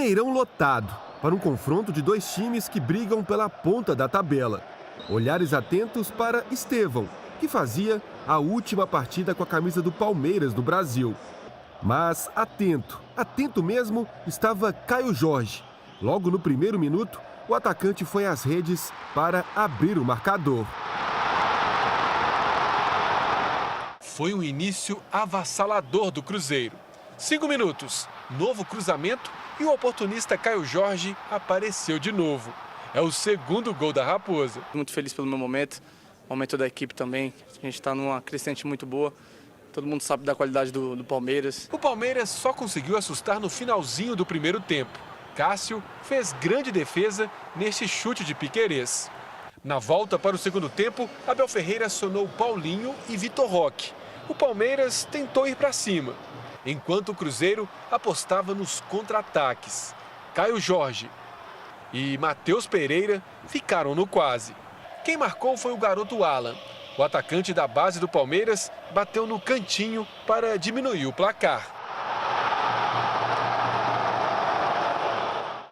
Mineirão lotado, para um confronto de dois times que brigam pela ponta da tabela. Olhares atentos para Estevão, que fazia a última partida com a camisa do Palmeiras do Brasil. Mas atento mesmo, estava Caio Jorge. Logo no primeiro minuto, o atacante foi às redes para abrir o marcador. Foi um início avassalador do Cruzeiro. 5 minutos, novo cruzamento e o oportunista Caio Jorge apareceu de novo. É o segundo gol da Raposa. Muito feliz pelo meu momento da equipe também. A gente está numa crescente muito boa. Todo mundo sabe da qualidade do Palmeiras. O Palmeiras só conseguiu assustar no finalzinho do primeiro tempo. Cássio fez grande defesa neste chute de Piquerez. Na volta para o segundo tempo, Abel Ferreira acionou Paulinho e Vitor Roque. O Palmeiras tentou ir para cima, enquanto o Cruzeiro apostava nos contra-ataques. Caio Jorge e Matheus Pereira ficaram no quase. Quem marcou foi o garoto Alan. O atacante da base do Palmeiras bateu no cantinho para diminuir o placar.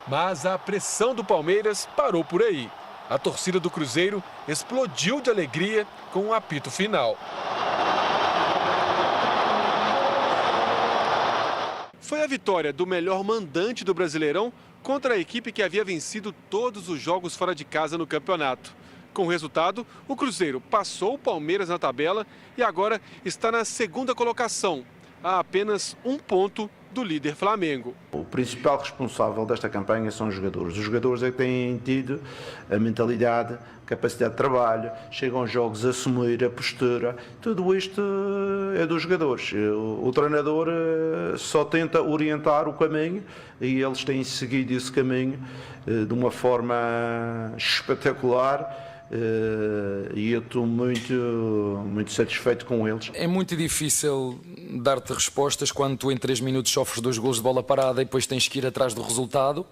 Mas a pressão do Palmeiras parou por aí. A torcida do Cruzeiro explodiu de alegria com o apito final. Foi a vitória do melhor mandante do Brasileirão contra a equipe que havia vencido todos os jogos fora de casa no campeonato. Com o resultado, o Cruzeiro passou o Palmeiras na tabela e agora está na segunda colocação, a apenas 1 ponto do líder Flamengo. O principal responsável desta campanha são os jogadores. Os jogadores é que têm tido a mentalidade, a capacidade de trabalho, chegam aos jogos a assumir a postura. Tudo isto é dos jogadores. O treinador só tenta orientar o caminho e eles têm seguido esse caminho de uma forma espetacular. E eu estou muito satisfeito com eles. É muito difícil dar-te respostas quando tu em 3 minutos sofres 2 golos de bola parada e depois tens que ir atrás do resultado,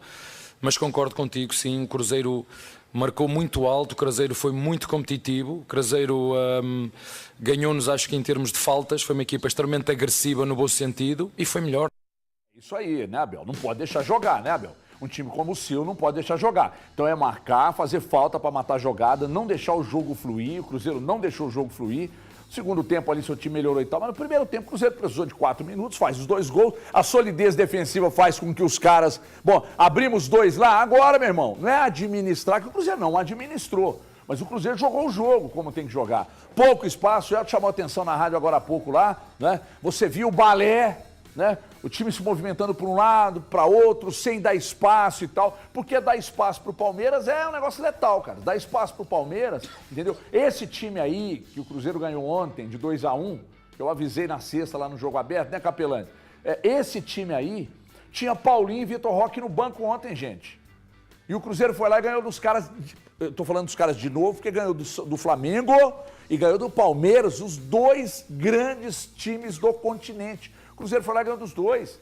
mas concordo contigo, sim, o Cruzeiro marcou muito alto, o Cruzeiro foi muito competitivo, o Cruzeiro ganhou-nos, acho que em termos de faltas, foi uma equipa extremamente agressiva no bom sentido e foi melhor. Isso aí, né, Abel? Não pode deixar jogar, né, Abel? Um time como o seu não pode deixar jogar. Então é marcar, fazer falta para matar a jogada, não deixar o jogo fluir. O Cruzeiro não deixou o jogo fluir. No segundo tempo ali seu time melhorou e tal, mas no primeiro tempo o Cruzeiro precisou de 4 minutos, faz os 2 gols. A solidez defensiva faz com que os caras... Bom, abrimos 2 lá, agora, meu irmão, não é administrar, que o Cruzeiro não administrou. Mas o Cruzeiro jogou o jogo como tem que jogar. Pouco espaço, já te chamou a atenção na rádio agora há pouco lá, né? Você viu o balé, né? O time se movimentando para um lado, para outro, sem dar espaço e tal. Porque dar espaço para o Palmeiras é um negócio letal, cara. Dar espaço para o Palmeiras, entendeu? Esse time aí, que o Cruzeiro ganhou ontem, de 2-1, que eu avisei na sexta lá no Jogo Aberto, né, Capelani? Esse time aí tinha Paulinho e Vitor Roque no banco ontem, gente. E o Cruzeiro foi lá e ganhou dos caras... Eu tô falando dos caras de novo, porque ganhou do Flamengo e ganhou do Palmeiras, os 2 grandes times do continente. O Cruzeiro foi lá e ganhou dos 2. O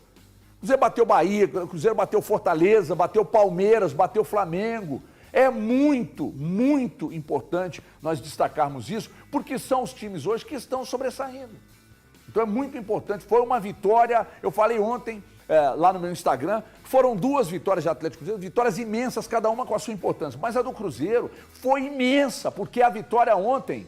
Cruzeiro bateu Bahia, o Cruzeiro bateu Fortaleza, bateu Palmeiras, bateu Flamengo. É muito, muito importante nós destacarmos isso, porque são os times hoje que estão sobressaindo. Então é muito importante. Foi uma vitória, eu falei ontem lá no meu Instagram, foram 2 vitórias de Atlético Cruzeiro, vitórias imensas, cada uma com a sua importância. Mas a do Cruzeiro foi imensa, porque a vitória ontem...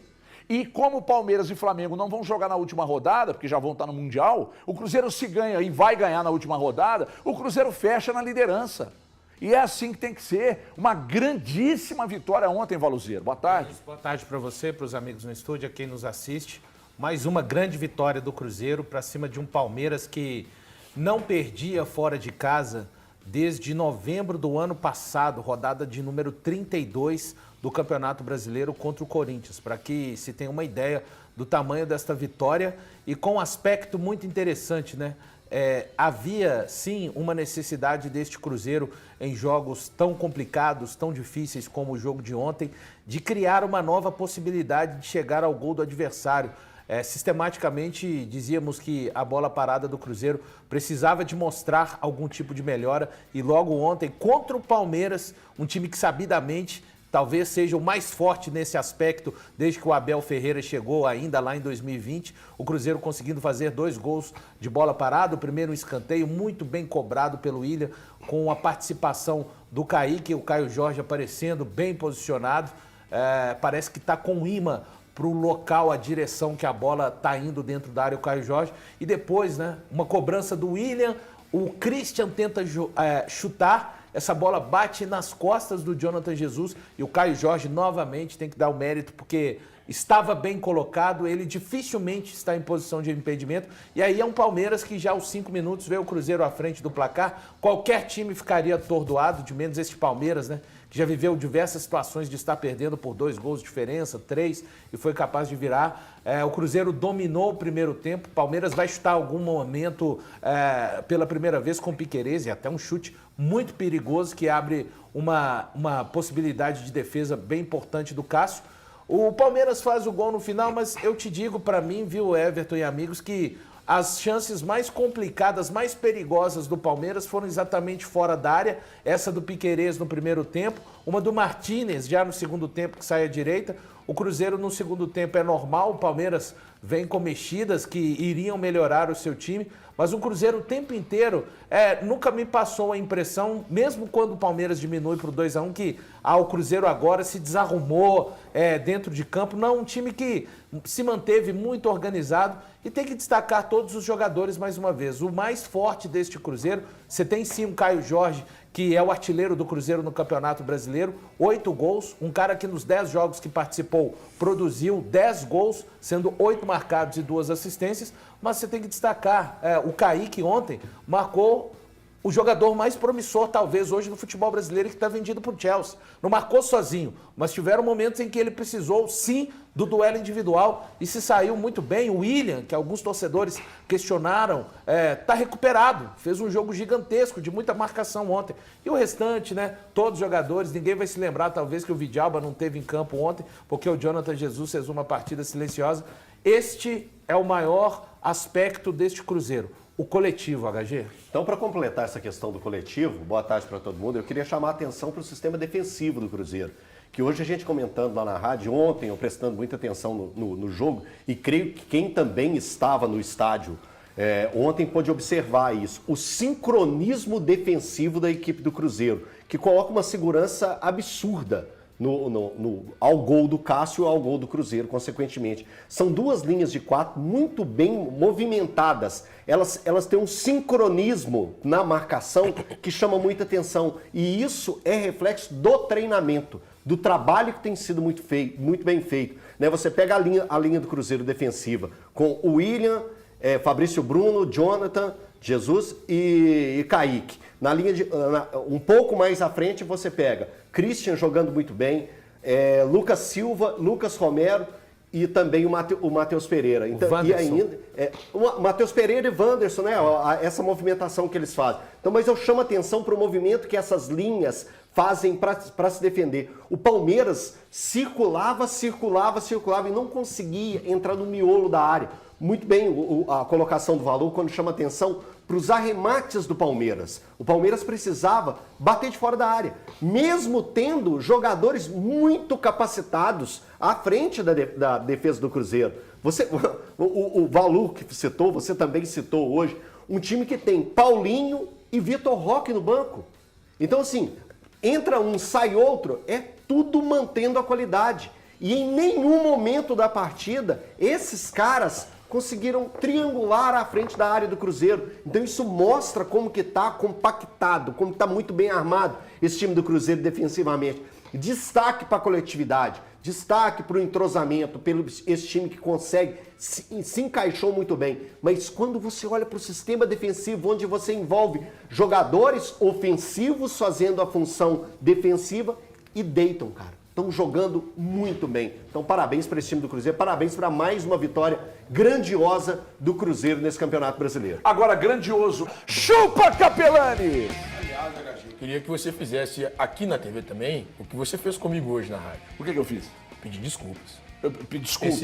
E como o Palmeiras e Flamengo não vão jogar na última rodada, porque já vão estar no Mundial, o Cruzeiro se ganha e vai ganhar na última rodada, o Cruzeiro fecha na liderança. E é assim que tem que ser. Uma grandíssima vitória ontem, Valuzeiro. Boa tarde. Boa tarde para você, para os amigos no estúdio, a quem nos assiste. Mais uma grande vitória do Cruzeiro para cima de um Palmeiras que não perdia fora de casa desde novembro do ano passado, rodada de número 32 do Campeonato Brasileiro contra o Corinthians, para que se tenha uma ideia do tamanho desta vitória e com um aspecto muito interessante, né? Havia, sim, uma necessidade deste Cruzeiro em jogos tão complicados, tão difíceis como o jogo de ontem, de criar uma nova possibilidade de chegar ao gol do adversário. Sistematicamente dizíamos que a bola parada do Cruzeiro precisava de mostrar algum tipo de melhora e logo ontem, contra o Palmeiras, um time que sabidamente talvez seja o mais forte nesse aspecto desde que o Abel Ferreira chegou ainda lá em 2020. O Cruzeiro conseguindo fazer 2 gols de bola parada. O primeiro um escanteio muito bem cobrado pelo William, com a participação do Kaique, o Caio Jorge aparecendo bem posicionado. Parece que está com imã para o local, a direção que a bola está indo dentro da área, o Caio Jorge. E depois, né, uma cobrança do William, o Christian tenta chutar, essa bola bate nas costas do Jonathan Jesus e o Caio Jorge novamente tem que dar o mérito porque estava bem colocado, ele dificilmente está em posição de impedimento. E aí é um Palmeiras que já aos 5 minutos vê o Cruzeiro à frente do placar. Qualquer time ficaria atordoado, de menos este Palmeiras, né? Que já viveu diversas situações de estar perdendo por 2 gols de diferença, 3, e foi capaz de virar. O Cruzeiro dominou o primeiro tempo. Palmeiras vai chutar algum momento pela primeira vez com o Piquerez, e até um chute muito perigoso que abre uma possibilidade de defesa bem importante do Cássio. O Palmeiras faz o gol no final, mas eu te digo, para mim, viu, Everton e amigos, que as chances mais complicadas, mais perigosas do Palmeiras foram exatamente fora da área. Essa do Piquerez no primeiro tempo, uma do Martínez já no segundo tempo que sai à direita. O Cruzeiro no segundo tempo é normal, o Palmeiras vem com mexidas que iriam melhorar o seu time, mas o Cruzeiro o tempo inteiro nunca me passou a impressão, mesmo quando o Palmeiras diminui para o 2-1, que o Cruzeiro agora se desarrumou dentro de campo. Não, um time que se manteve muito organizado, e tem que destacar todos os jogadores mais uma vez. O mais forte deste Cruzeiro, você tem sim um Caio Jorge, que é o artilheiro do Cruzeiro no Campeonato Brasileiro, 8 gols, um cara que nos 10 jogos que participou produziu 10 gols, sendo 8 marcados e 2 assistências, mas você tem que destacar, o Kaique ontem marcou o jogador mais promissor, talvez, hoje no futebol brasileiro, que está vendido para o Chelsea. Não marcou sozinho, mas tiveram momentos em que ele precisou, sim, do duelo individual e se saiu muito bem. O William, que alguns torcedores questionaram, está recuperado. Fez um jogo gigantesco, de muita marcação ontem. E o restante, né? Todos os jogadores, ninguém vai se lembrar, talvez, que o Vidalba não teve em campo ontem, porque o Jonathan Jesus fez uma partida silenciosa. Este é o maior aspecto deste Cruzeiro. O coletivo, HG. Então, para completar essa questão do coletivo, boa tarde para todo mundo, eu queria chamar a atenção para o sistema defensivo do Cruzeiro, que hoje a gente comentando lá na rádio, ontem eu prestando muita atenção no jogo, e creio que quem também estava no estádio ontem pôde observar isso, o sincronismo defensivo da equipe do Cruzeiro, que coloca uma segurança absurda ao gol do Cássio e ao gol do Cruzeiro, consequentemente. São 2 linhas de 4 muito bem movimentadas. Elas têm um sincronismo na marcação que chama muita atenção. E isso é reflexo do treinamento, do trabalho que tem sido muito bem feito. Né? Você pega a linha do Cruzeiro defensiva com o William, Fabrício Bruno, Jonathan, Jesus e Kaique. Na linha um pouco mais à frente você pega Christian jogando muito bem, Lucas Silva, Lucas Romero e também o Matheus Pereira. Então, e ainda o Matheus Pereira e Wanderson, né? Essa movimentação que eles fazem. Então, mas eu chamo a atenção para o movimento que essas linhas fazem para se defender. O Palmeiras circulava e não conseguia entrar no miolo da área. Muito bem a colocação do Valor quando chama atenção para os arremates do Palmeiras. O Palmeiras precisava bater de fora da área, mesmo tendo jogadores muito capacitados à frente da defesa do Cruzeiro. O Valor que citou, você também citou hoje, um time que tem Paulinho e Vitor Roque no banco. Então, assim, entra um, sai outro, é tudo mantendo a qualidade. E em nenhum momento da partida, esses caras conseguiram triangular à frente da área do Cruzeiro. Então isso mostra como que está compactado, como está muito bem armado esse time do Cruzeiro defensivamente. Destaque para a coletividade, destaque para o entrosamento, pelo esse time que consegue, se encaixou muito bem. Mas quando você olha para o sistema defensivo, onde você envolve jogadores ofensivos fazendo a função defensiva e deitam, cara. Estão jogando muito bem. Então, parabéns para esse time do Cruzeiro, parabéns para mais uma vitória grandiosa do Cruzeiro nesse Campeonato Brasileiro. Agora, grandioso, chupa Capelani! Aliás, queria que você fizesse aqui na TV também o que você fez comigo hoje na rádio. O que eu fiz? Pedir desculpas. Desculpa.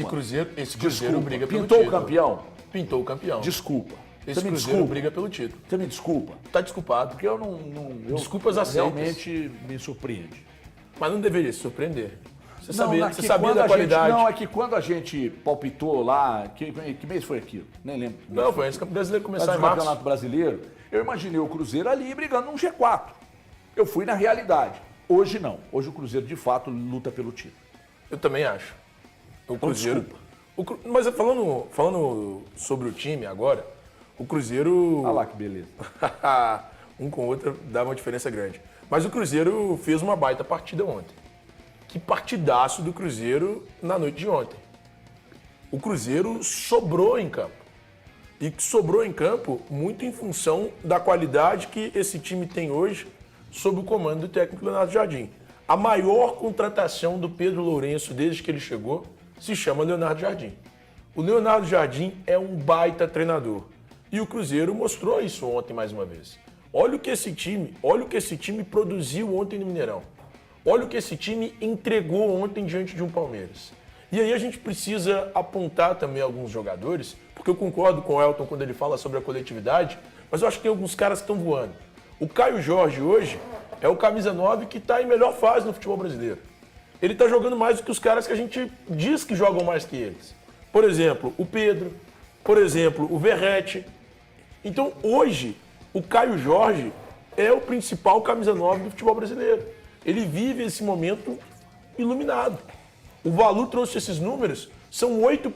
Esse Cruzeiro briga pelo Pintou título. o campeão? Pintou o campeão. Desculpa. Esse Você me Cruzeiro desculpa. briga pelo título. Você me desculpa. Tá desculpado. Porque eu não Desculpas aceitas. Realmente me surpreende. Mas não deveria se surpreender. Você Não, sabia da qualidade. Não, é que quando a gente palpitou lá, que mês foi aquilo? Nem lembro. Não, foi antes do Brasileiro começar em Antes do março. Campeonato Brasileiro, eu imaginei o Cruzeiro ali brigando num G4. Eu fui na realidade. Hoje não. Hoje o Cruzeiro, de fato, luta pelo título. Eu também acho. O Cruzeiro... desculpa. Mas falando sobre o time agora, o Cruzeiro... Olha lá que beleza. um com o outro dá uma diferença grande. Mas o Cruzeiro fez uma baita partida ontem. Que partidaço do Cruzeiro na noite de ontem. O Cruzeiro sobrou em campo. E sobrou em campo muito em função da qualidade que esse time tem hoje sob o comando do técnico Leonardo Jardim. A maior contratação do Pedro Lourenço desde que ele chegou se chama Leonardo Jardim. O Leonardo Jardim é um baita treinador. E o Cruzeiro mostrou isso ontem mais uma vez. Olha o que esse time produziu ontem no Mineirão. Olha o que esse time entregou ontem diante de um Palmeiras. E aí a gente precisa apontar também alguns jogadores, porque eu concordo com o Elton quando ele fala sobre a coletividade, mas eu acho que tem alguns caras que estão voando. O Caio Jorge hoje é o camisa 9 que está em melhor fase no futebol brasileiro. Ele está jogando mais do que os caras que a gente diz que jogam mais que eles. Por exemplo, o Pedro, por exemplo, o Verratti. Então hoje, o Caio Jorge é o principal camisa 9 do futebol brasileiro. Ele vive esse momento iluminado. O Valu trouxe esses números, são 8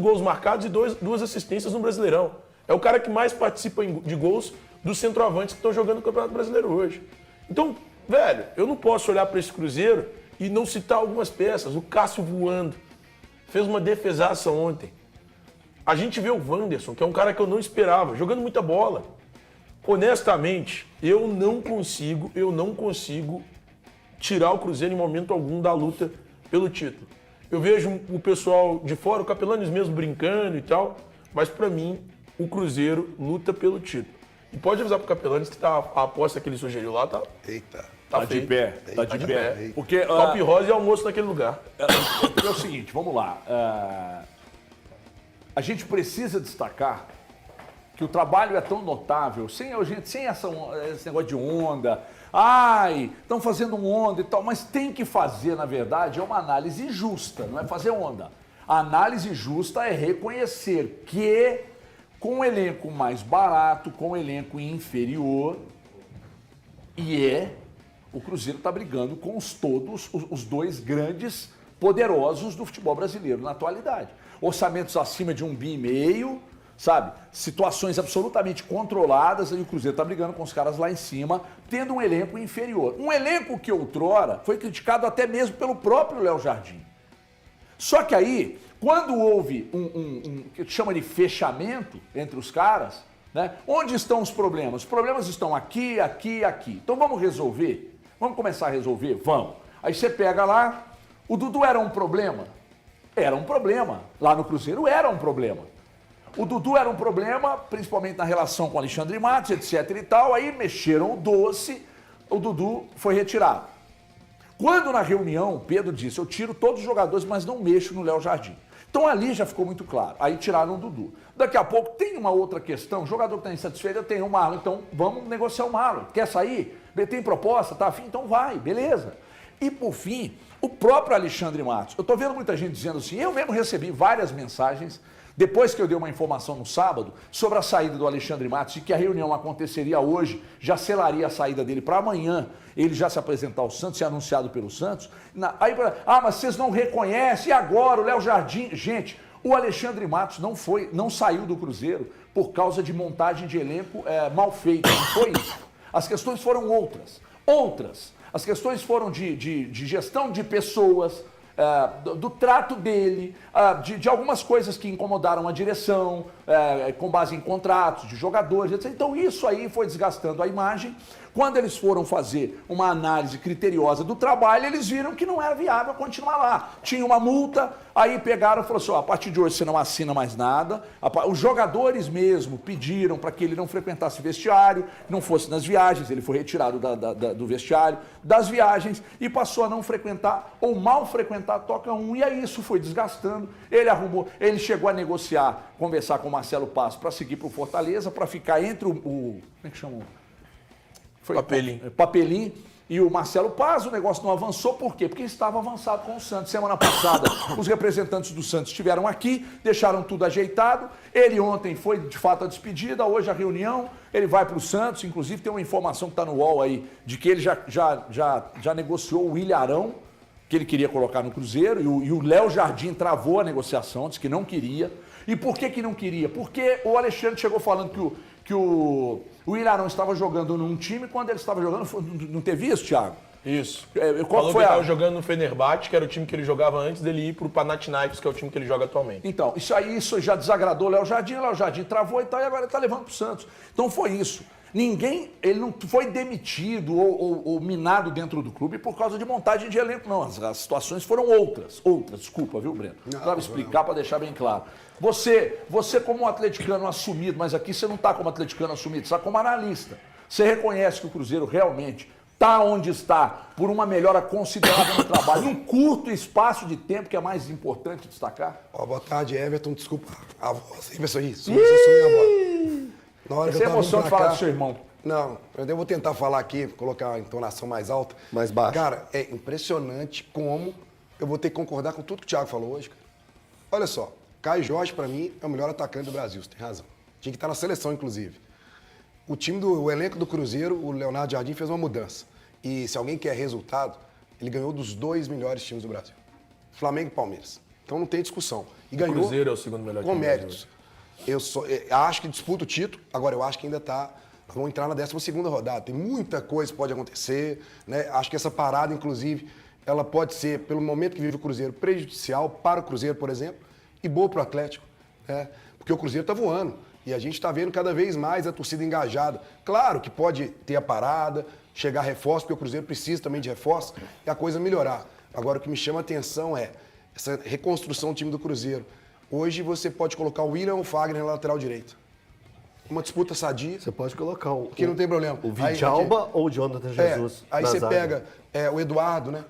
gols marcados e 2 assistências no Brasileirão. É o cara que mais participa de gols dos centroavantes que estão jogando no Campeonato Brasileiro hoje. Então, velho, eu não posso olhar para esse Cruzeiro e não citar algumas peças. O Cássio voando, fez uma defesaça ontem. A gente vê o Wanderson, que é um cara que eu não esperava, jogando muita bola. Honestamente, eu não consigo tirar o Cruzeiro em momento algum da luta pelo título. Eu vejo o pessoal de fora, o Capelanes mesmo brincando e tal, mas pra mim, o Cruzeiro luta pelo título. E pode avisar pro Capelanes que a aposta que ele sugeriu lá tá... Eita. Tá de pé. Tá de pé. Porque, Top Rosa e almoço naquele lugar. É o seguinte, vamos lá. A gente precisa destacar que o trabalho é tão notável, sem esse negócio de onda, estão fazendo onda e tal, mas tem que fazer, na verdade, é uma análise justa, não é fazer onda. A análise justa é reconhecer que, com um elenco mais barato, com um elenco inferior, o Cruzeiro está brigando com os dois grandes poderosos do futebol brasileiro na atualidade. Orçamentos acima de 1,5 bi, sabe? Situações absolutamente controladas, e o Cruzeiro está brigando com os caras lá em cima, tendo um elenco inferior. Um elenco que outrora foi criticado até mesmo pelo próprio Léo Jardim. Só que aí, quando houve um que chama de fechamento entre os caras, né? Onde estão os problemas? Os problemas estão aqui, aqui, aqui. Então vamos resolver? Vamos começar a resolver? Vamos. Aí você pega lá, o Dudu era um problema? Era um problema. Lá no Cruzeiro era um problema. O Dudu era um problema, principalmente na relação com o Alexandre Matos, etc e tal. Aí mexeram o doce, o Dudu foi retirado. Quando na reunião, Pedro disse, eu tiro todos os jogadores, mas não mexo no Léo Jardim. Então ali já ficou muito claro. Aí tiraram o Dudu. Daqui a pouco tem uma outra questão, o jogador que está insatisfeito, eu tenho o Marlon, então vamos negociar o Marlon. Quer sair? Tem proposta? Tá afim? Então vai, beleza. E por fim, o próprio Alexandre Matos. Eu estou vendo muita gente dizendo assim, eu mesmo recebi várias mensagens, depois que eu dei uma informação no sábado sobre a saída do Alexandre Matos e que a reunião aconteceria hoje, já selaria a saída dele para amanhã, ele já se apresentar ao Santos, ser anunciado pelo Santos. Aí, mas vocês não reconhecem, e agora o Léo Jardim? Gente, o Alexandre Matos não saiu do Cruzeiro por causa de montagem de elenco mal feita, não foi isso. As questões foram outras. As questões foram de gestão de pessoas, do trato dele, de algumas coisas que incomodaram a direção, com base em contratos de jogadores, etc. Então isso aí foi desgastando a imagem. Quando eles foram fazer uma análise criteriosa do trabalho, eles viram que não era viável continuar lá. Tinha uma multa, aí pegaram e falaram assim, a partir de hoje você não assina mais nada. Os jogadores mesmo pediram para que ele não frequentasse vestiário, não fosse nas viagens, ele foi retirado do vestiário, das viagens, e passou a não frequentar ou mal frequentar Toca 1, e aí isso foi desgastando. Ele chegou a negociar, conversar com o Marcelo Passo para seguir para o Fortaleza, para ficar entre como é que chama? Papelim. Papelim e o Marcelo Paz, o negócio não avançou, por quê? Porque estava avançado com o Santos. Semana passada, os representantes do Santos estiveram aqui, deixaram tudo ajeitado, ele ontem foi de fato a despedida, hoje a reunião, ele vai para o Santos, inclusive tem uma informação que está no UOL aí, de que ele já negociou o Ilharão, que ele queria colocar no Cruzeiro, e o Léo Jardim travou a negociação, disse que não queria. E por que não queria? Porque o Alexandre chegou falando que o Ilharão estava jogando num time, quando ele estava jogando, não teve isso, Thiago? Isso. Qual Falou foi que ele estava jogando no Fenerbahçe, que era o time que ele jogava antes dele ir para o Panathinaikos, que é o time que ele joga atualmente. Então, isso já desagradou o Léo Jardim travou e tal, e agora ele está levando para o Santos. Então foi isso. Ele não foi demitido ou minado dentro do clube por causa de montagem de elenco, não. As situações foram outras, desculpa, viu, Breno? Para explicar, para deixar bem claro. Você como um atleticano assumido, mas aqui você não está como atleticano assumido, você está como analista. Você reconhece que o Cruzeiro realmente está onde está por uma melhora considerável no trabalho, num curto espaço de tempo, que é mais importante destacar? Boa tarde, Everton. Desculpa a voz. Isso aí, assumi a voz. Na hora que eu tava emoção de falar cá, do seu irmão. Não, eu vou tentar falar aqui, colocar a entonação mais alta. Mais baixa. Cara, é impressionante como eu vou ter que concordar com tudo que o Thiago falou hoje, cara. Olha só, Caio Jorge, pra mim, é o melhor atacante do Brasil, você tem razão. Tinha que estar na seleção, inclusive. O elenco do Cruzeiro, o Leonardo Jardim fez uma mudança. E se alguém quer resultado, ele ganhou dos 2 melhores times do Brasil. Flamengo e Palmeiras. Então não tem discussão. E ganhou O Cruzeiro é o segundo melhor time com do méritos. Eu acho que disputa o título, agora eu acho que ainda vamos entrar na 12ª rodada. Tem muita coisa que pode acontecer, né? Acho que essa parada, inclusive, ela pode ser, pelo momento que vive o Cruzeiro, prejudicial para o Cruzeiro, por exemplo, e boa para o Atlético, né? Porque o Cruzeiro está voando e a gente está vendo cada vez mais a torcida engajada. Claro que pode ter a parada, chegar reforço, porque o Cruzeiro precisa também de reforço e a coisa melhorar. Agora, o que me chama a atenção é essa reconstrução do time do Cruzeiro. Hoje você pode colocar o William ou o Fagner na lateral direito. Uma disputa sadia. Você pode colocar que não tem problema. O Vidalba ou o Jonathan Jesus. Aí você pega o Eduardo, né?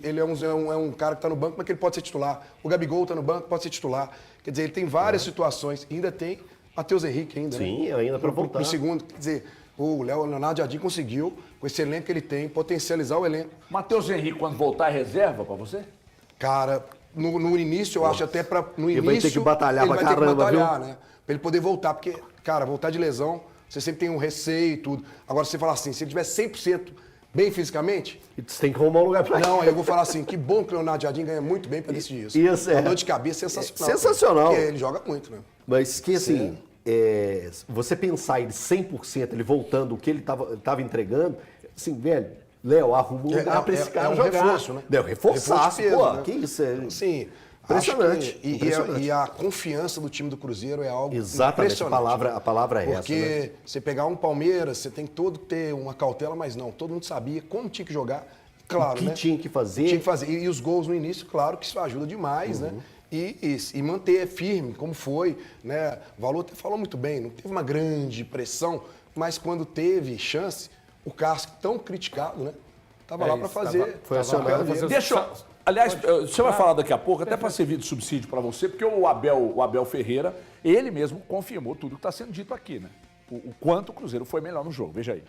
Ele é um cara que está no banco, mas que ele pode ser titular. O Gabigol está no banco, pode ser titular. Quer dizer, ele tem várias situações. Ainda tem Matheus Henrique ainda. Sim, né? ainda para voltar. No segundo, quer dizer, o Leonardo Jardim conseguiu, com esse elenco que ele tem, potencializar o elenco. Matheus Henrique, quando voltar, é reserva para você? Cara, no início, eu acho até para... No início, ele vai ter que batalhar pra caramba, ter que batalhar, viu? né? Pra ele poder voltar, porque, cara, voltar de lesão, você sempre tem um receio e tudo. Agora, você fala assim, se ele tiver 100% bem fisicamente... Você tem que arrumar um lugar pra ele. Não, aí eu vou falar assim, que bom que o Leonardo Jardim ganha muito bem pra decidir isso. A dor de cabeça é sensacional. Sensacional. Porque ele joga muito, né? Mas que assim, você pensar ele 100%, ele voltando o que ele tava entregando, assim, velho, Léo, arruma um lugar pra esse cara jogar. Reforço, né? Reforçar, pô, né? que isso? Sim. Impressionante. E a confiança do time do Cruzeiro é algo Exatamente, impressionante. a palavra é essa. Porque você pegar um Palmeiras, você tem que ter uma cautela, mas não. Todo mundo sabia como tinha que jogar. Claro, o que tinha que fazer. Tinha que fazer. E os gols no início, claro que isso ajuda demais, né? E manter firme, como foi, né? O Valor até falou muito bem, não teve uma grande pressão, mas quando teve chance, o Cássio, tão criticado, né? Tava lá para fazer. Foi acionado. Aliás, você vai falar daqui a pouco, até para servir de subsídio para você, porque o Abel Ferreira, ele mesmo confirmou tudo que está sendo dito aqui, né? O quanto o Cruzeiro foi melhor no jogo, veja aí.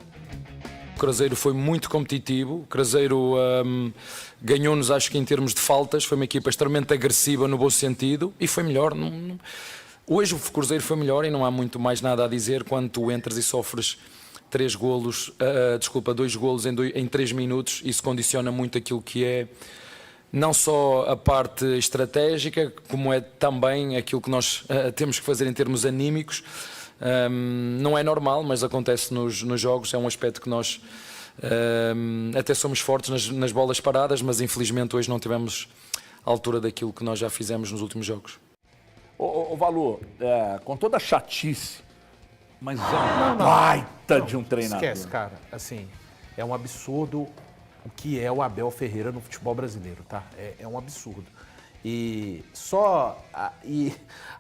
O Cruzeiro foi muito competitivo, o Cruzeiro ganhou-nos, acho que em termos de faltas, foi uma equipa extremamente agressiva no bom sentido e foi melhor. Hoje o Cruzeiro foi melhor e não há muito mais nada a dizer quando tu entras e sofres 2 golos em 3 minutos. Isso condiciona muito aquilo que é não só a parte estratégica, como é também aquilo que nós temos que fazer em termos anímicos. Não é normal, mas acontece nos jogos, é um aspecto que nós até somos fortes nas bolas paradas, mas infelizmente hoje não tivemos a altura daquilo que nós já fizemos nos últimos jogos. Ô Valor, com toda a chatice, mas é um baita de um treinador. Esquece, cara. Assim, é um absurdo o que é o Abel Ferreira no futebol brasileiro, tá? É um absurdo. E só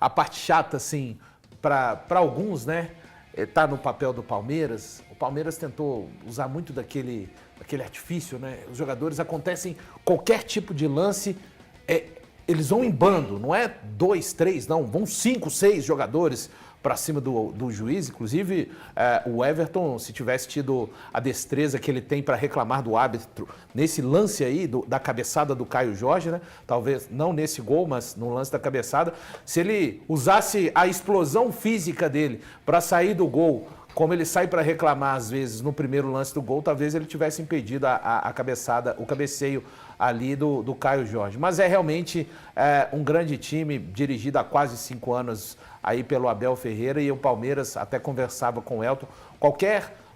a parte chata, assim, para alguns, né? Tá no papel do Palmeiras. O Palmeiras tentou usar muito daquele artifício, né? Os jogadores acontecem qualquer tipo de lance, eles vão em bando, não é 2, 3, não, vão 5, 6 jogadores para cima do juiz. Inclusive, o Everton, se tivesse tido a destreza que ele tem para reclamar do árbitro nesse lance aí, da cabeçada do Caio Jorge, né? Talvez não nesse gol, mas no lance da cabeçada, se ele usasse a explosão física dele para sair do gol, como ele sai para reclamar às vezes no primeiro lance do gol, talvez ele tivesse impedido a cabeçada, o cabeceio ali do Caio Jorge. Mas é realmente um grande time, dirigido há quase 5 anos aí pelo Abel Ferreira, e o Palmeiras até conversava com o Elton.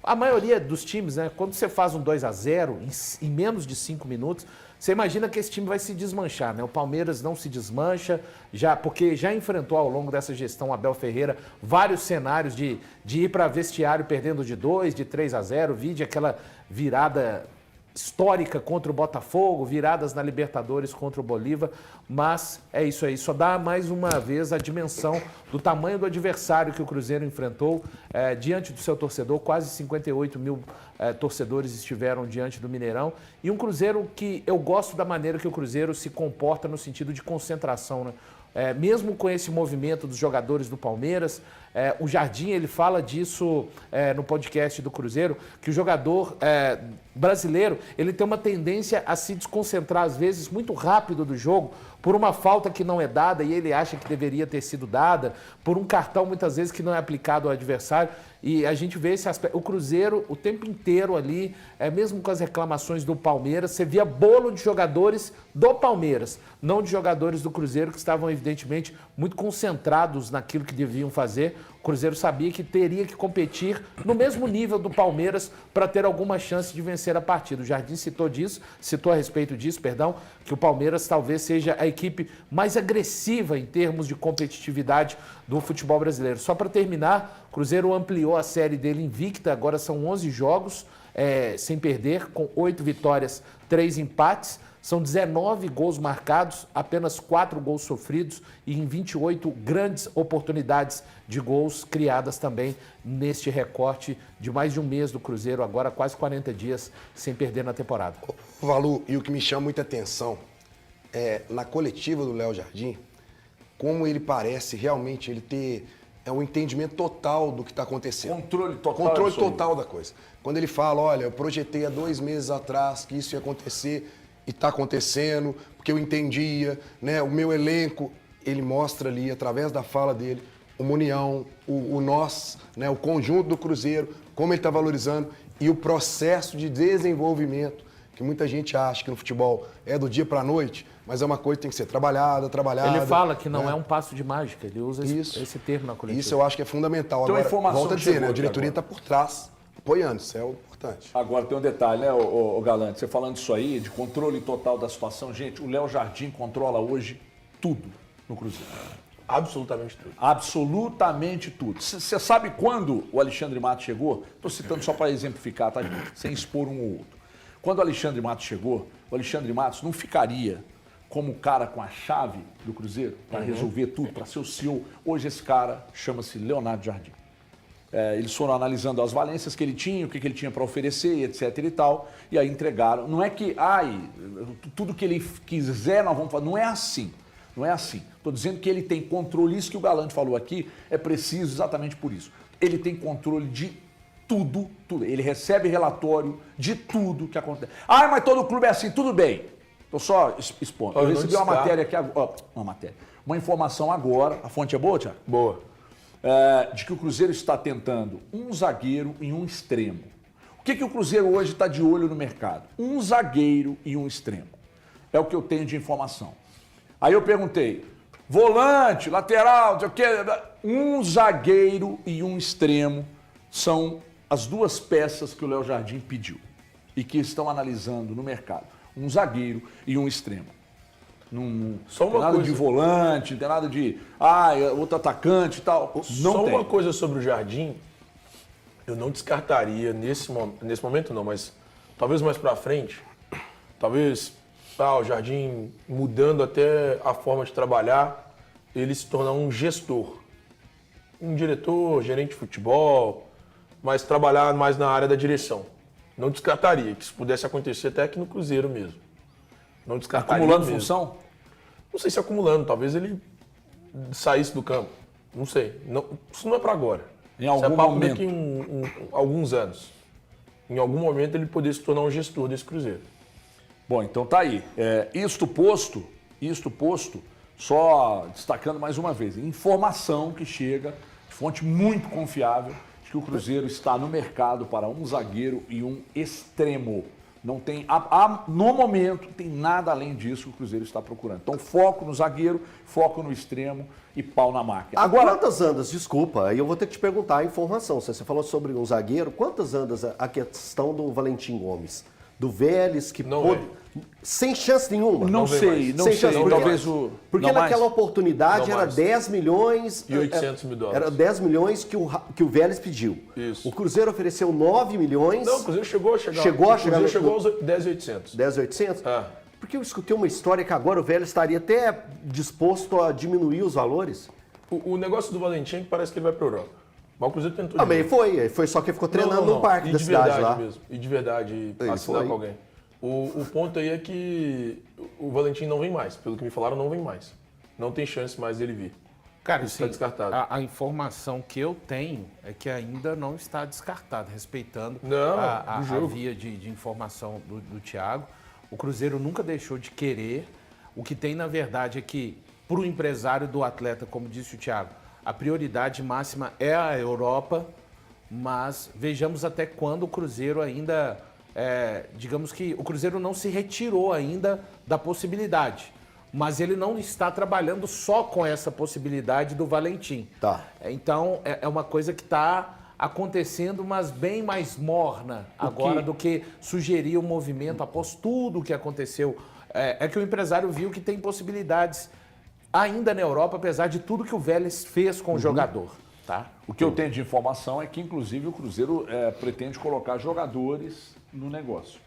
A maioria dos times, né, quando você faz um 2-0 em menos de 5 minutos, você imagina que esse time vai se desmanchar, né? O Palmeiras não se desmancha, porque já enfrentou ao longo dessa gestão Abel Ferreira vários cenários de ir para vestiário perdendo de 2, de 3-0, vide aquela virada histórica contra o Botafogo, viradas na Libertadores contra o Bolívar, mas é isso aí, só dá mais uma vez a dimensão do tamanho do adversário que o Cruzeiro enfrentou diante do seu torcedor. Quase 58 mil torcedores estiveram diante do Mineirão, e um Cruzeiro que eu gosto da maneira que o Cruzeiro se comporta no sentido de concentração, né? Mesmo com esse movimento dos jogadores do Palmeiras, o Jardim, ele fala disso no podcast do Cruzeiro, que o jogador brasileiro, ele tem uma tendência a se desconcentrar, às vezes, muito rápido do jogo, por uma falta que não é dada e ele acha que deveria ter sido dada, por um cartão, muitas vezes, que não é aplicado ao adversário. E a gente vê esse aspecto. O Cruzeiro, o tempo inteiro ali, mesmo com as reclamações do Palmeiras, você via bolo de jogadores do Palmeiras, não de jogadores do Cruzeiro, que estavam, evidentemente, muito concentrados naquilo que deviam fazer. O Cruzeiro sabia que teria que competir no mesmo nível do Palmeiras para ter alguma chance de vencer a partida. O Jardim citou a respeito disso, que o Palmeiras talvez seja a equipe mais agressiva em termos de competitividade do futebol brasileiro. Só para terminar, o Cruzeiro ampliou a série dele invicta, agora são 11 jogos sem perder, com 8 vitórias, 3 empates. São 19 gols marcados, apenas 4 gols sofridos e em 28 grandes oportunidades de gols criadas também neste recorte de mais de um mês do Cruzeiro, agora quase 40 dias sem perder na temporada. Valu, e o que me chama muita atenção é na coletiva do Léo Jardim, como ele parece realmente ele ter um entendimento total do que está acontecendo. Controle total da coisa. Quando ele fala, olha, eu projetei há 2 meses atrás que isso ia acontecer, e está acontecendo, porque eu entendia, né? O meu elenco, ele mostra ali, através da fala dele, uma união, o nós, né? O conjunto do Cruzeiro, como ele está valorizando, e o processo de desenvolvimento, que muita gente acha que no futebol é do dia para a noite, mas é uma coisa que tem que ser trabalhada. Ele fala que não é um passo de mágica, ele usa esse termo na coletiva. Isso eu acho que é fundamental. Então, agora, volta a dizer, né? A diretoria está por trás, apoiando, isso é importante. Agora tem um detalhe, né, o Galante? Você falando isso aí, de controle total da situação, gente, o Léo Jardim controla hoje tudo no Cruzeiro. Absolutamente tudo. Absolutamente tudo. Você sabe quando o Alexandre Matos chegou? Estou citando só para exemplificar, tá, sem expor um ou outro. Quando o Alexandre Matos chegou, o Alexandre Matos não ficaria como cara com a chave do Cruzeiro para resolver tudo, para ser o CEO. Hoje esse cara chama-se Leonardo Jardim. Eles foram analisando as valências que ele tinha, o que ele tinha para oferecer, etc e tal, e aí entregaram. Não é que, tudo que ele quiser nós vamos fazer. Não é assim. Não é assim. Estou dizendo que ele tem controle, isso que o Galante falou aqui, é preciso exatamente por isso. Ele tem controle de tudo. Ele recebe relatório de tudo que acontece. Mas todo clube é assim, tudo bem. Estou só expondo. Eu recebi uma matéria aqui agora, uma informação agora, a fonte é boa, Thiago? Boa. De que o Cruzeiro está tentando um zagueiro e um extremo. O que o Cruzeiro hoje está de olho no mercado? Um zagueiro e um extremo. É o que eu tenho de informação. Aí eu perguntei, volante, lateral, não sei o quê. Um zagueiro e um extremo são as 2 peças que o Léo Jardim pediu e que estão analisando no mercado. Um zagueiro e um extremo. Não tem nada de volante, não tem nada de outro atacante e tal. Só uma coisa sobre o Jardim, eu não descartaria nesse momento não, mas talvez mais pra frente, talvez o Jardim mudando até a forma de trabalhar, ele se tornar um gestor, um diretor, gerente de futebol, mas trabalhar mais na área da direção. Não descartaria que isso pudesse acontecer até aqui no Cruzeiro mesmo. Não descartaria acumulando mesmo. função? não sei se acumulando, talvez ele saísse do campo. Não sei. Isso não é para agora. Em algum momento. Daqui alguns anos. Em algum momento ele poderia se tornar um gestor desse Cruzeiro. Bom, então tá aí. Isto posto, só destacando mais uma vez, informação que chega de fonte muito confiável de que o Cruzeiro está no mercado para um zagueiro e um extremo. Não tem, no momento, tem nada além disso que o Cruzeiro está procurando. Então, foco no zagueiro, foco no extremo e pau na máquina. Agora, quantas andas, desculpa, aí eu vou ter que te perguntar a informação. Você falou sobre um zagueiro, quantas andas a questão do Valentim Gomes? Do Vélez, que sem chance nenhuma? Não sei. Talvez porque naquela oportunidade era 10 milhões... E 800 mil dólares. Era 10 milhões que o Vélez pediu. Isso. O Cruzeiro ofereceu 9 milhões... Não, o Cruzeiro chegou a chegar... Chegou aos 10.800. 10.800? É. Porque eu escutei uma história que agora o Vélez estaria até disposto a diminuir os valores. O negócio do Valentim parece que ele vai para a Europa. Mas o Cruzeiro tentou. Também foi só que ele ficou treinando no parque da cidade lá. Mesmo. E de verdade, assinar com alguém. O ponto aí é que o Valentim não vem mais. Pelo que me falaram, não vem mais. Não tem chance mais dele vir. Cara, isso está descartado. A informação que eu tenho é que ainda não está descartado, respeitando a via de informação do Thiago. O Cruzeiro nunca deixou de querer. O que tem, na verdade, é que, para o empresário do atleta, como disse o Thiago, a prioridade máxima é a Europa, mas vejamos até quando o Cruzeiro ainda, digamos que o Cruzeiro não se retirou ainda da possibilidade, mas ele não está trabalhando só com essa possibilidade do Valentim. Tá. Então, é uma coisa que está acontecendo, mas bem mais morna agora do que sugeria o movimento após tudo o que aconteceu. É que o empresário viu que tem possibilidades ainda na Europa, apesar de tudo que o Vélez fez com o jogador. Tá? O que eu tenho de informação é que, inclusive, o Cruzeiro pretende colocar jogadores no negócio.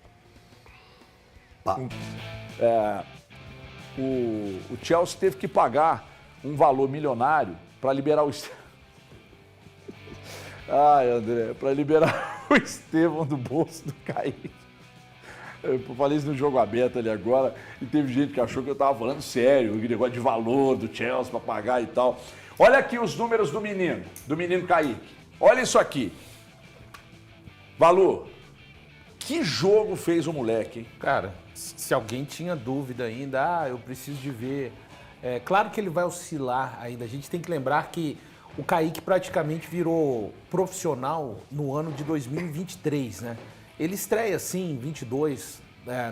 O Chelsea teve que pagar um valor milionário para liberar o... Ai, André, para liberar o Estevão do bolso do Kaique. Eu falei isso no jogo aberto ali agora e teve gente que achou que eu estava falando sério, o negócio de valor do Chelsea para pagar e tal. Olha aqui os números do menino Kaique. Olha isso aqui. Valor, que jogo fez o moleque, hein? Cara, se alguém tinha dúvida ainda, eu preciso de ver. Claro que ele vai oscilar ainda. A gente tem que lembrar que o Kaique praticamente virou profissional no ano de 2023, né? Ele estreia, sim, em 22,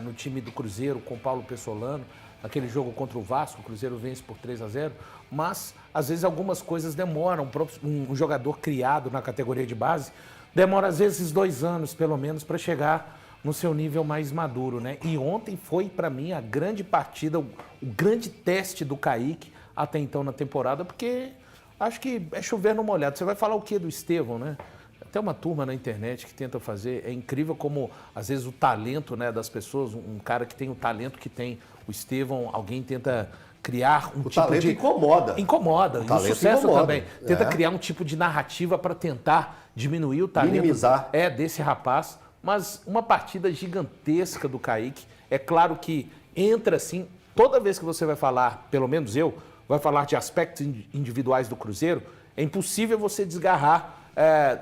no time do Cruzeiro, com o Paulo Pessolano, aquele jogo contra o Vasco, o Cruzeiro vence por 3-0, mas, às vezes, algumas coisas demoram. Um jogador criado na categoria de base demora, às vezes, 2 anos, pelo menos, para chegar no seu nível mais maduro, né? E ontem foi, para mim, a grande partida, o grande teste do Kaique até então na temporada, porque acho que é chover no molhado. Você vai falar o quê do Estevão, né? Até uma turma na internet que tenta fazer. É incrível como, às vezes, o talento, né, das pessoas, um cara que tem o talento que tem o Estevão, alguém tenta criar um tipo de... O talento incomoda. Incomoda. E o sucesso também. Tenta criar um tipo de narrativa para tentar diminuir o talento. Minimizar. Desse rapaz. Mas uma partida gigantesca do Kaique. É claro que entra, assim, toda vez que você vai falar, pelo menos eu, vai falar de aspectos individuais do Cruzeiro, é impossível você desgarrar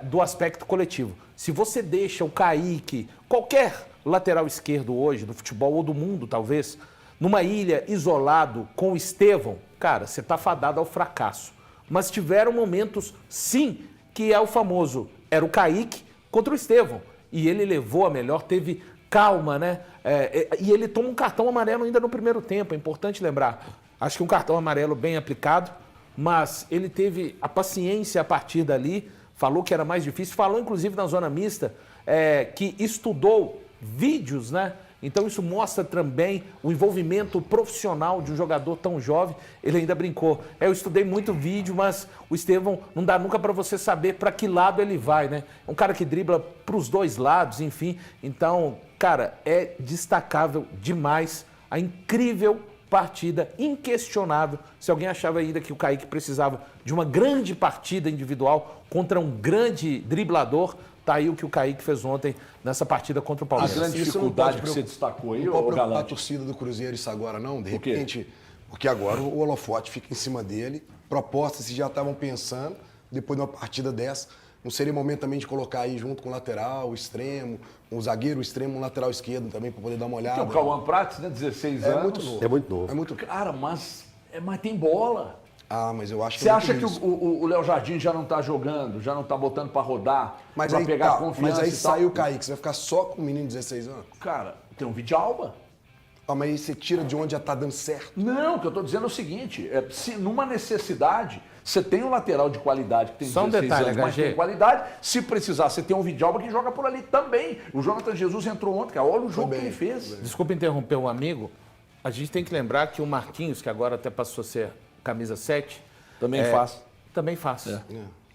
do aspecto coletivo. Se você deixa o Kaique, qualquer lateral esquerdo hoje, do futebol ou do mundo talvez, numa ilha isolado com o Estevão, cara, você está fadado ao fracasso. Mas tiveram momentos, sim, que é o famoso, era o Kaique contra o Estevão. E ele levou a melhor, teve calma, né? E ele toma um cartão amarelo ainda no primeiro tempo, é importante lembrar. Acho que um cartão amarelo bem aplicado, mas ele teve a paciência a partir dali, falou que era mais difícil, falou inclusive na zona mista que estudou vídeos, né? Então isso mostra também o envolvimento profissional de um jogador tão jovem. Ele ainda brincou, eu estudei muito vídeo, mas o Estevão não dá nunca para você saber para que lado ele vai, né? Um cara que dribla para os dois lados, enfim. Então, cara, é destacável demais a incrível partida, inquestionável. Se alguém achava ainda que o Kaique precisava de uma grande partida individual contra um grande driblador, tá aí o que o Kaique fez ontem nessa partida contra o Palmeiras. A grande dificuldade que você destacou aí, não pode preocupar Galante, a torcida do Cruzeiro isso agora, não? De repente, Porque agora o holofote fica em cima dele, propostas se já estavam pensando, depois de uma partida dessa, não seria momento também de colocar aí junto com o lateral, o extremo, um zagueiro, o extremo, um lateral esquerdo também, para poder dar uma olhada. Tem o Cauã Prates, né, 16 anos. É muito novo. É muito novo. É muito... Cara, mas tem bola. Ah, mas eu acho que... Você acha que o Léo Jardim já não tá jogando, já não tá botando pra rodar, mas pra aí, pegar tá, confiança mas aí e tal? saiu o Kaique, você vai ficar só com o menino de 16 anos? Cara, tem um Vidalba. Ah, mas aí você tira de onde já tá dando certo. Não, o que eu tô dizendo é o seguinte, se numa necessidade, você tem um lateral de qualidade que tem Só um 16 detalhe, anos, mas HG. tem qualidade, se precisar, você tem um Vidalba que joga por ali também. O Jonathan Jesus entrou ontem, cara, olha o jogo que ele fez. Desculpa interromper um amigo, a gente tem que lembrar que o Marquinhos, que agora até passou a ser camisa 7... Também faz. Também faz.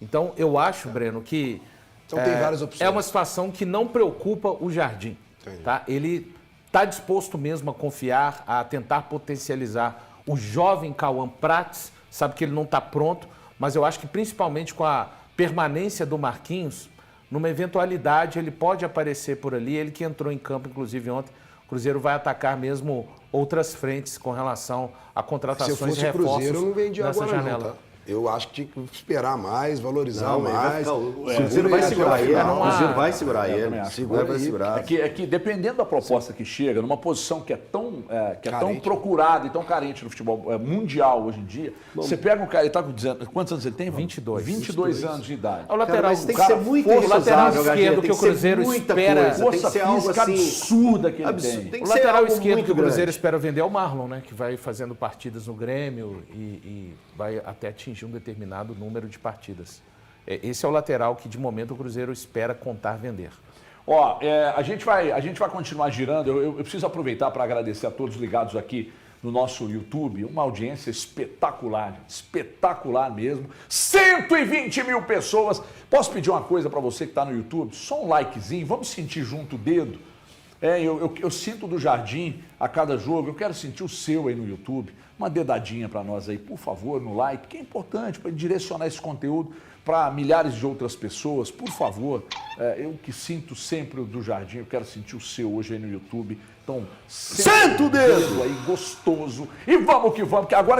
Então, eu acho, Breno, que Então tem várias opções. é uma situação que não preocupa o Jardim. Tá? Ele está disposto mesmo a confiar, a tentar potencializar o jovem Cauã Prates, sabe que ele não está pronto, mas eu acho que principalmente com a permanência do Marquinhos, numa eventualidade ele pode aparecer por ali, ele que entrou em campo inclusive ontem, o Cruzeiro vai atacar mesmo outras frentes com relação a Se eu contratações e fosse reforços Cruzeiro, eu não vendia nessa agora janela. não, tá? Eu acho que tinha que esperar mais, valorizar Não, mas vai mais. ficar- o Cruzeiro vai segurar ele. O Cruzeiro vai segurar ele. Segura, vai segurar. É que dependendo da proposta que chega, numa posição que é tão procurada e tão carente no futebol mundial hoje em dia, você pega um cara, ele tá dizendo, quantos anos ele tem? 22. 22 anos de idade. O lateral, Mas tem que ser muito o lateral responsável, esquerdo tem que o ser Cruzeiro muita espera. coisa, tem que Força ser algo física assim, absurda que ele absurdo. tem. Tem O que ser lateral algo esquerdo muito que o Cruzeiro grande. espera vender é o Marlon, né? Que vai fazendo partidas no Grêmio e vai até atingir um determinado número de partidas. Esse é o lateral que, de momento, o Cruzeiro espera contar vender. Ó, a gente vai continuar girando. Eu preciso aproveitar para agradecer a todos ligados aqui no nosso YouTube. Uma audiência espetacular, espetacular mesmo. 120 mil pessoas. Posso pedir uma coisa para você que está no YouTube? Só um likezinho, vamos sentir junto o dedo. Eu sinto do Jardim a cada jogo, eu quero sentir o seu aí no YouTube. Uma dedadinha para nós aí, por favor, no like, que é importante para direcionar esse conteúdo para milhares de outras pessoas. Por favor, eu que sinto sempre o do Jardim, eu quero sentir o seu hoje aí no YouTube. Então, senta o dedo aí, gostoso. E vamos que vamos, que agora